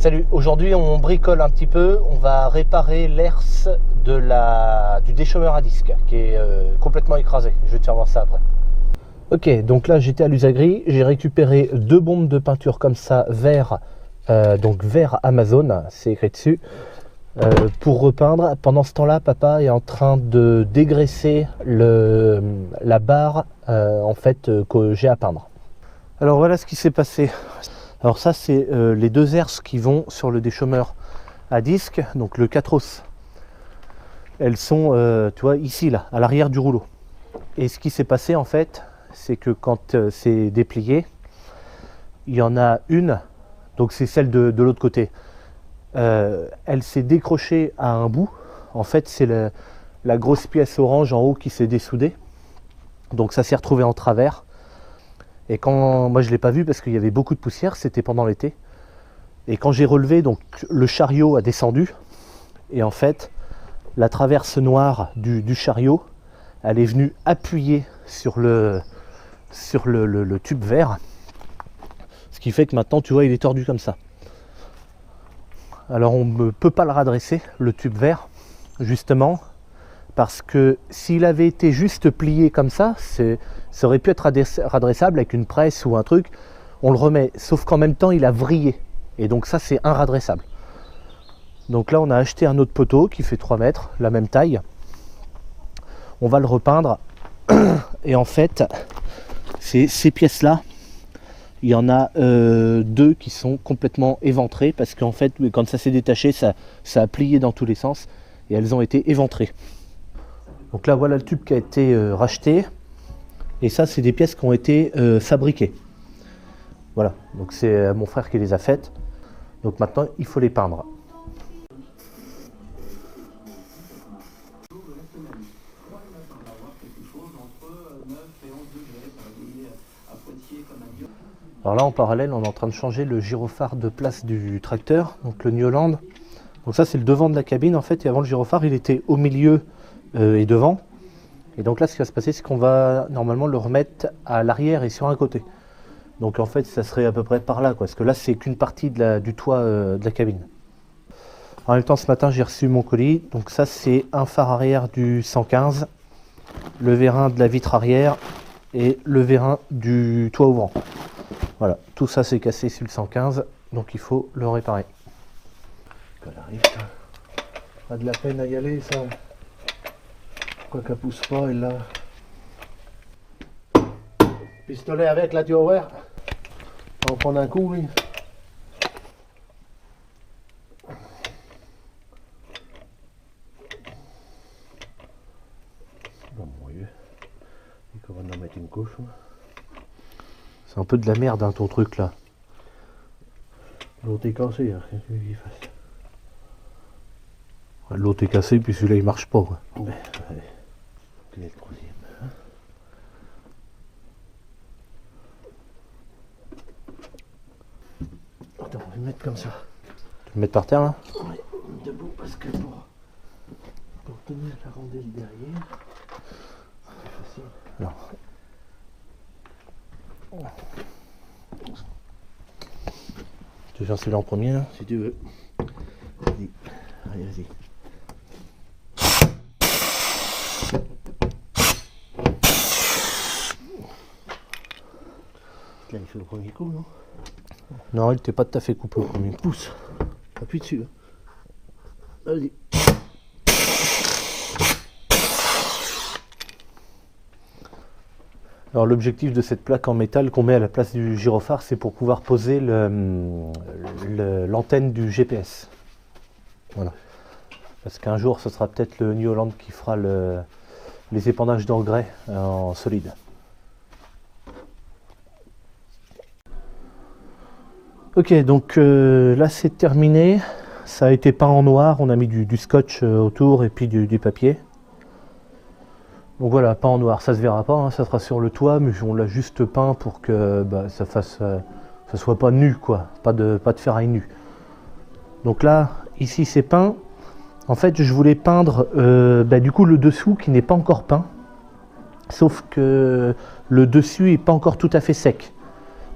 Salut, aujourd'hui on bricole un petit peu, on va réparer l'herse du déchômeur à disque qui est complètement écrasé. Je vais te faire voir ça après. Ok, donc là j'étais à l'Usagri, j'ai récupéré 2 bombes de peinture comme ça, vert, donc vert Amazon, c'est écrit dessus, pour repeindre. Pendant ce temps-là, papa est en train de dégraisser la barre en fait que j'ai à peindre. Alors voilà ce qui s'est passé. Alors ça c'est les 2 herses qui vont sur le déchômeur à disque, donc le 4os. Elles sont, tu vois, ici là, à l'arrière du rouleau. Et ce qui s'est passé en fait, c'est que quand c'est déplié, il y en a une, donc c'est celle de l'autre côté. Elle s'est décrochée à un bout. En fait c'est la grosse pièce orange en haut qui s'est dessoudée. Donc ça s'est retrouvé en travers. Et quand moi je ne l'ai pas vu parce qu'il y avait beaucoup de poussière, c'était pendant l'été. Et quand j'ai relevé, donc le chariot a descendu. Et en fait, la traverse noire du chariot, elle est venue appuyer sur le tube vert. Ce qui fait que maintenant, tu vois, il est tordu comme ça. Alors on ne peut pas le redresser, le tube vert, justement. Parce que s'il avait été juste plié comme ça aurait pu être redressable avec une presse ou un truc. On le remet, sauf qu'en même temps il a vrillé. Et donc ça c'est inredressable. Donc là on a acheté un autre poteau qui fait 3 mètres, la même taille. On va le repeindre. Et en fait, ces pièces-là, il y en a 2 qui sont complètement éventrées. Parce qu'en fait, quand ça s'est détaché, ça a plié dans tous les sens. Et elles ont été éventrées. Donc là voilà le tube qui a été racheté, et ça c'est des pièces qui ont été fabriquées. Voilà, donc c'est mon frère qui les a faites. Donc maintenant il faut les peindre. Alors là en parallèle on est en train de changer le gyrophare de place du tracteur, donc le New Holland. Donc ça c'est le devant de la cabine en fait, et avant le gyrophare il était au milieu et devant. Et donc là ce qui va se passer c'est qu'on va normalement le remettre à l'arrière et sur un côté. Donc en fait ça serait à peu près par là quoi, parce que là c'est qu'une partie du toit de la cabine. En même temps ce matin j'ai reçu mon colis. Donc ça c'est un phare arrière du 115, le vérin de la vitre arrière et le vérin du toit ouvrant. Voilà, tout ça c'est cassé sur le 115, donc il faut le réparer. Quand elle arrive, pas de la peine à y aller ça. Quoi qu'elle pousse pas, elle là. Pistolet avec la ouvert. On va prendre un coup, oui. Bon, mon Dieu. Il faut en mettre une couche. C'est un peu de la merde, hein, ton truc là. L'autre est cassé, hein. Qu'est-ce qu'il fasse? L'autre est cassé, puis celui-là il marche pas. Quoi. Ouais, allez. Quel est le troisième? Attends, on va le mettre comme ça. Tu veux le mettre par terre là? Oui, debout parce que pour tenir la rondelle derrière, c'est facile. Alors. Tu veux faire celui-là en premier là, si tu veux. Vas-y, allez, vas-y. Là, il fait le premier coup, non? Non, il n'était pas tout à fait coupé au premier. Pousse. Appuie dessus. Vas-y. Alors l'objectif de cette plaque en métal qu'on met à la place du gyrophare, c'est pour pouvoir poser l'antenne du GPS. Voilà. Parce qu'un jour, ce sera peut-être le New Holland qui fera les épandages d'engrais en solide. Ok, donc là c'est terminé. Ça a été peint en noir. On a mis du scotch autour et puis du papier. Donc voilà, peint en noir. Ça se verra pas, hein, ça sera sur le toit, mais on l'a juste peint pour que ça soit pas nu, quoi. Pas de ferraille nue. Donc là, ici c'est peint. En fait, je voulais peindre du coup le dessous qui n'est pas encore peint. Sauf que le dessus est pas encore tout à fait sec.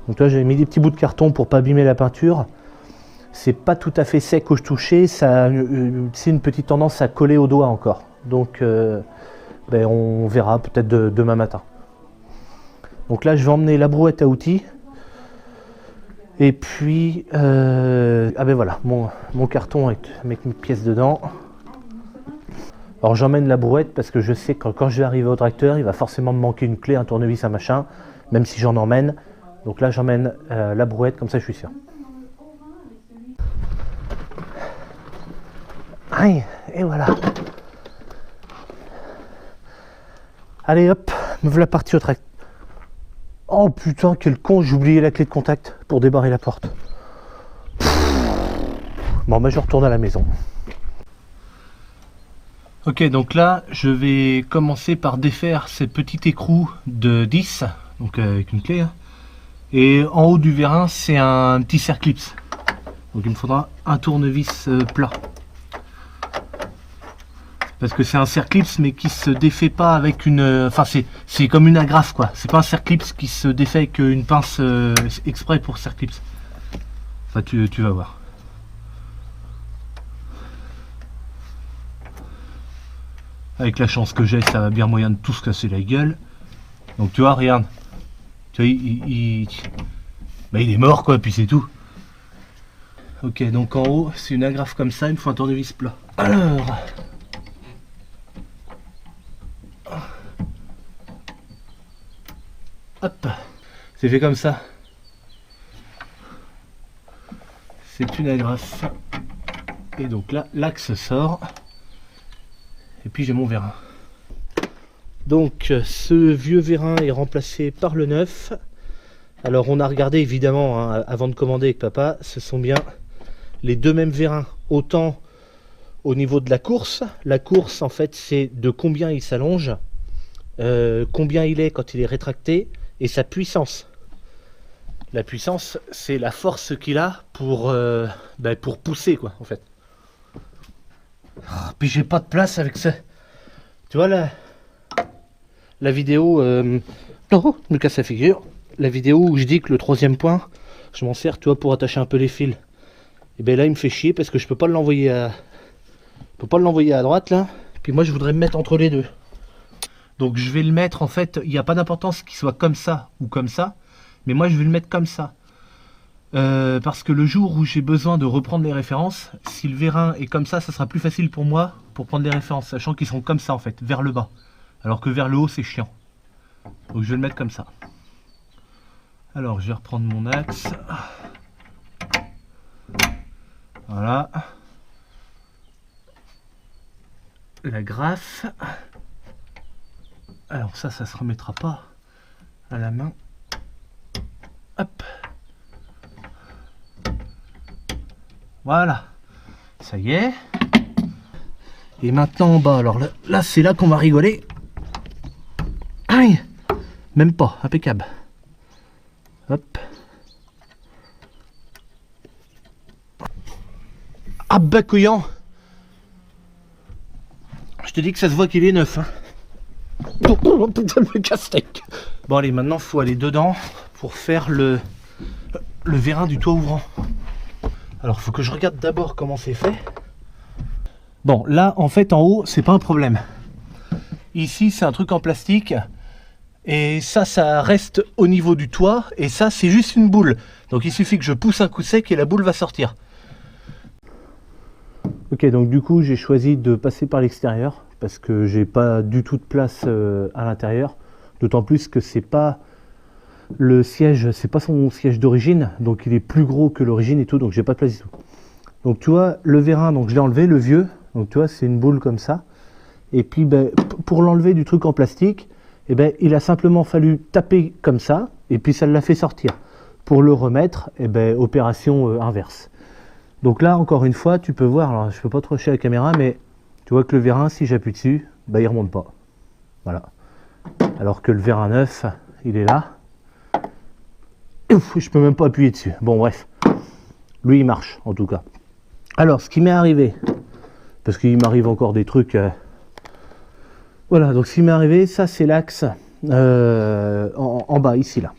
Donc là j'avais mis des petits bouts de carton pour pas abîmer la peinture. c'est pas tout à fait sec au toucher, ça c'est une petite tendance à coller au doigt encore. Donc ben, on verra peut-être demain matin. Donc là je vais emmener la brouette à outils. Et puis ah ben voilà, mon carton avec mes pièces dedans. Alors j'emmène la brouette parce que je sais que quand je vais arriver au tracteur, il va forcément me manquer une clé, un tournevis, un machin, même si j'en emmène. Donc là j'emmène la brouette, comme ça je suis sûr. Aïe, et voilà. Allez hop, me voilà parti au tracteur. Oh putain, quel con, j'ai oublié la clé de contact pour débarrer la porte. Bon bah je retourne à la maison. Ok, donc là je vais commencer par défaire ces petits écrous de 10, donc avec une clé. Hein. Et en haut du vérin c'est un petit circlips. Donc il me faudra un tournevis plat. Parce que c'est un circlips mais qui se défait pas avec une... Enfin c'est comme une agrafe quoi. C'est pas un circlips qui se défait avec une pince exprès pour circlips. Enfin tu vas voir. Avec la chance que j'ai, ça va bien moyen de tout se casser la gueule. Donc tu vois, regarde. Tu vois, il est mort quoi, puis c'est tout. Ok, donc en haut, c'est une agrafe comme ça, il me faut un tournevis plat. Alors... Hop, c'est fait comme ça. C'est une agrafe. Et donc là, l'axe sort. Et puis j'ai mon vérin. Donc ce vieux vérin est remplacé par le neuf. Alors on a regardé évidemment hein, avant de commander avec papa, ce sont bien les deux mêmes vérins. Autant au niveau de la course. La course en fait c'est de combien il s'allonge, combien il est quand il est rétracté et sa puissance. La puissance c'est la force qu'il a pour pousser quoi en fait. Puis j'ai pas de place avec ça. Tu vois la vidéo oh, je me casse la figure. La vidéo où je dis que le troisième point, je m'en sers, tu vois, pour attacher un peu les fils. Et bien là il me fait chier parce que je peux pas l'envoyer à droite là. Puis moi je voudrais me mettre entre les deux. Donc je vais le mettre en fait, il n'y a pas d'importance qu'il soit comme ça ou comme ça. Mais moi je vais le mettre comme ça. Parce que le jour où j'ai besoin de reprendre les références, si le vérin est comme ça sera plus facile pour moi pour prendre les références, sachant qu'ils sont comme ça en fait, vers le bas. Alors que vers le haut c'est chiant. Donc je vais le mettre comme ça. Alors je vais reprendre mon axe. Voilà. La grafe. Alors ça se remettra pas à la main. Hop. Voilà, ça y est. Et maintenant en bas, alors là c'est là qu'on va rigoler. Aïe, même pas, impeccable. Hop. Ah bah couillant. Je te dis que ça se voit qu'il est neuf. Hein. Putain de casse-tête. Bon allez, maintenant faut aller dedans pour faire le vérin du toit ouvrant. Alors faut que je regarde d'abord comment c'est fait. Bon là en fait en haut c'est pas un problème. Ici c'est un truc en plastique. Et ça reste au niveau du toit. Et ça c'est juste une boule. Donc il suffit que je pousse un coup sec et la boule va sortir. Ok, donc du coup j'ai choisi de passer par l'extérieur. Parce que j'ai pas du tout de place à l'intérieur. D'autant plus que c'est pas... Le siège, c'est pas son siège d'origine, donc il est plus gros que l'origine et tout, donc j'ai pas de place du tout. Donc tu vois, le vérin, donc je l'ai enlevé, le vieux, donc tu vois, c'est une boule comme ça. Et puis ben, pour l'enlever du truc en plastique, eh ben, il a simplement fallu taper comme ça, et puis ça l'a fait sortir. Pour le remettre, eh ben, opération inverse. Donc là, encore une fois, tu peux voir, alors je peux pas trop à la caméra, mais tu vois que le vérin, si j'appuie dessus, ben, il remonte pas. Voilà. Alors que le vérin neuf, il est là. Ouf, je peux même pas appuyer dessus. Bon bref, lui il marche en tout cas. Alors ce qui m'est arrivé, parce qu'il m'arrive encore des trucs, voilà, donc ce qui m'est arrivé, ça c'est l'axe en bas ici là.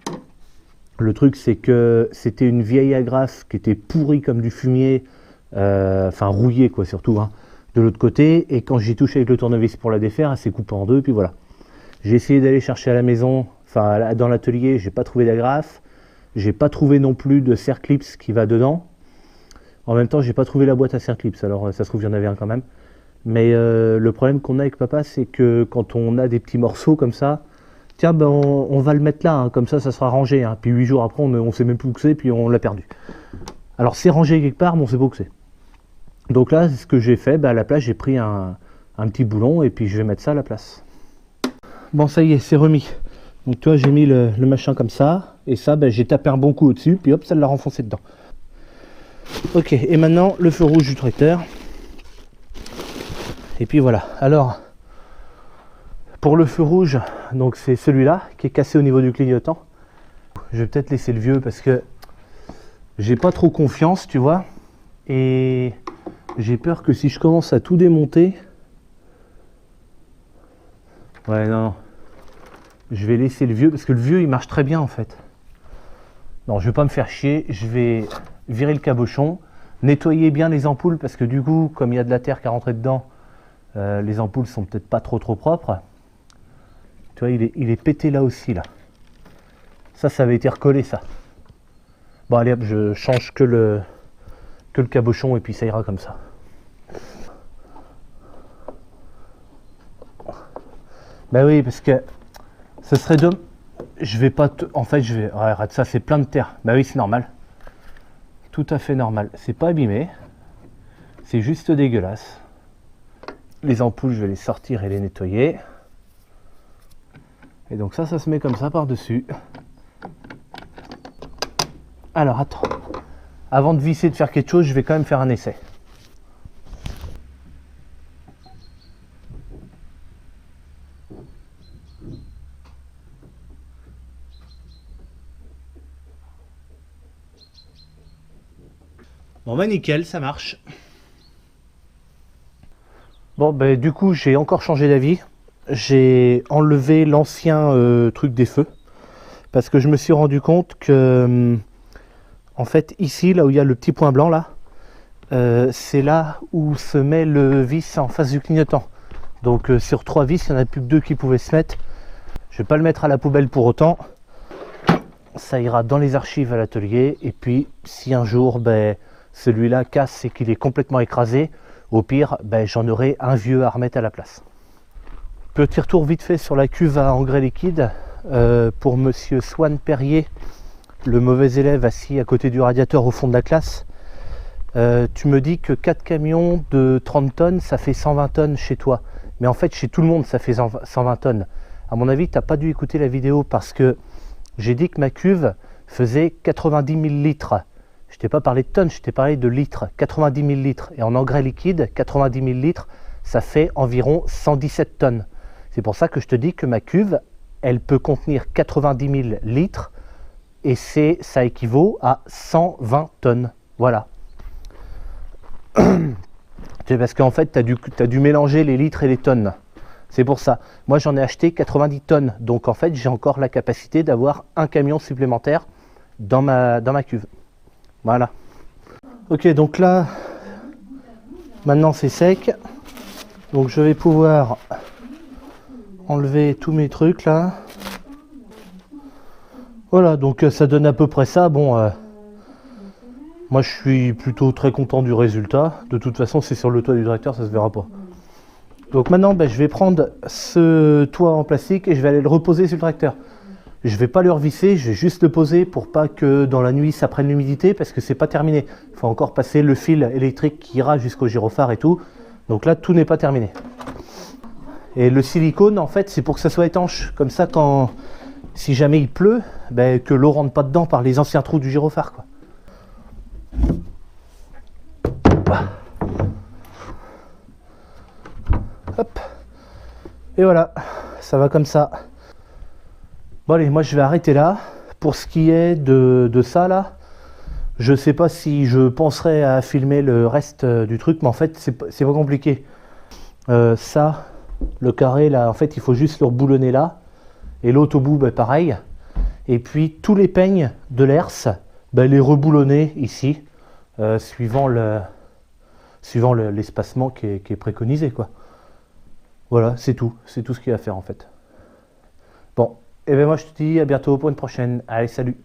Le truc, c'est que c'était une vieille agrafe qui était pourrie comme du fumier, enfin rouillée quoi surtout, hein, de l'autre côté. Et quand j'ai touché avec le tournevis pour la défaire, elle s'est coupée en deux, puis voilà. J'ai essayé d'aller chercher à la maison, enfin dans l'atelier, j'ai pas trouvé d'agrafe. J'ai pas trouvé non plus de serre-clips qui va dedans. En même temps, j'ai pas trouvé la boîte à serre-clips, alors ça se trouve il y en avait un quand même. Mais le problème qu'on a avec papa, c'est que quand on a des petits morceaux comme ça, tiens, ben on va le mettre là, hein, comme ça sera rangé. Hein. Puis 8 jours après, on sait même plus où c'est, puis on l'a perdu. Alors c'est rangé quelque part, mais on sait pas où c'est. Donc là, ce que j'ai fait, ben, à la place, j'ai pris un petit boulon et puis je vais mettre ça à la place. Bon, ça y est, c'est remis. Donc toi, j'ai mis le machin comme ça, et ça, ben, j'ai tapé un bon coup au-dessus, puis hop, ça l'a renfoncé dedans. Ok, et maintenant, le feu rouge du tracteur. Et puis voilà. Alors, pour le feu rouge, donc c'est celui-là qui est cassé au niveau du clignotant. Je vais peut-être laisser le vieux parce que j'ai pas trop confiance, tu vois. Et j'ai peur que si je commence à tout démonter... Ouais, non. Je vais laisser le vieux parce que le vieux, il marche très bien en fait. Non, je vais pas me faire chier. Je vais virer le cabochon. Nettoyer bien les ampoules parce que du coup, comme il y a de la terre qui est rentrée dedans, les ampoules sont peut-être pas trop propres. Tu vois, il est pété là aussi, là. Ça avait été recollé, ça. Bon, allez hop, je change que le cabochon et puis ça ira comme ça. Ben oui, parce que ce serait dommage. Je vais pas... En fait, je vais... Ouais, arrête, ça, c'est plein de terre. Ben oui, c'est normal. Tout à fait normal. C'est pas abîmé. C'est juste dégueulasse. Les ampoules, je vais les sortir et les nettoyer. Et donc ça se met comme ça par-dessus. Alors, attends. Avant de visser, de faire quelque chose, je vais quand même faire un essai. Bon bah nickel, ça marche. Bon bah du coup j'ai encore changé d'avis. J'ai enlevé l'ancien truc des feux. Parce que je me suis rendu compte que en fait ici, là où il y a le petit point blanc là, c'est là où se met le vis en face du clignotant. Donc sur 3 vis, il n'y en a plus que 2 qui pouvaient se mettre. Je vais pas le mettre à la poubelle pour autant. Ça ira dans les archives à l'atelier. Et puis si un jour ben, celui-là casse et qu'il est complètement écrasé, au pire ben, j'en aurai un vieux à remettre à la place. Petit retour vite fait sur la cuve à engrais liquide pour monsieur Swan Perrier, le mauvais élève assis à côté du radiateur au fond de la classe. Tu me dis que 4 camions de 30 tonnes ça fait 120 tonnes chez toi, mais en fait chez tout le monde ça fait 120 tonnes. À mon avis tu n'as pas dû écouter la vidéo parce que j'ai dit que ma cuve faisait 90 000 litres. Je t'ai pas parlé de tonnes, je t'ai parlé de litres. 90 000 litres. Et en engrais liquide, 90 000 litres, ça fait environ 117 tonnes. C'est pour ça que je te dis que ma cuve, elle peut contenir 90 000 litres et ça équivaut à 120 tonnes. Voilà. C'est parce qu'en fait, tu as dû mélanger les litres et les tonnes. C'est pour ça. Moi, j'en ai acheté 90 tonnes. Donc, en fait, j'ai encore la capacité d'avoir un camion supplémentaire dans ma cuve. Voilà. Ok, donc là, maintenant, c'est sec. Donc, je vais pouvoir enlever tous mes trucs, là. Voilà, donc ça donne à peu près ça. Bon, moi, je suis plutôt très content du résultat. De toute façon, c'est sur le toit du tracteur, ça se verra pas. Donc maintenant, ben, je vais prendre ce toit en plastique et je vais aller le reposer sur le tracteur. Je vais pas le revisser, je vais juste le poser pour pas que dans la nuit ça prenne l'humidité parce que c'est pas terminé. Il faut encore passer le fil électrique qui ira jusqu'au gyrophare et tout. Donc là, tout n'est pas terminé. Et le silicone, en fait, c'est pour que ça soit étanche. Comme ça, si jamais il pleut, ben, que l'eau rentre pas dedans par les anciens trous du gyrophare, quoi. Hop. Et voilà, ça va comme ça. Bon allez, moi je vais arrêter là. Pour ce qui est de ça là, je sais pas si je penserai à filmer le reste du truc, mais en fait c'est pas compliqué. Ça, le carré là, en fait il faut juste le reboulonner là. Et l'autre au bout, bah, pareil. Et puis tous les peignes de l'herse, ben, les reboulonner ici, suivant l'espacement qui est préconisé, quoi. Voilà, c'est tout ce qu'il y a à faire en fait. Bon, et bien moi je te dis à bientôt pour une prochaine. Allez, salut!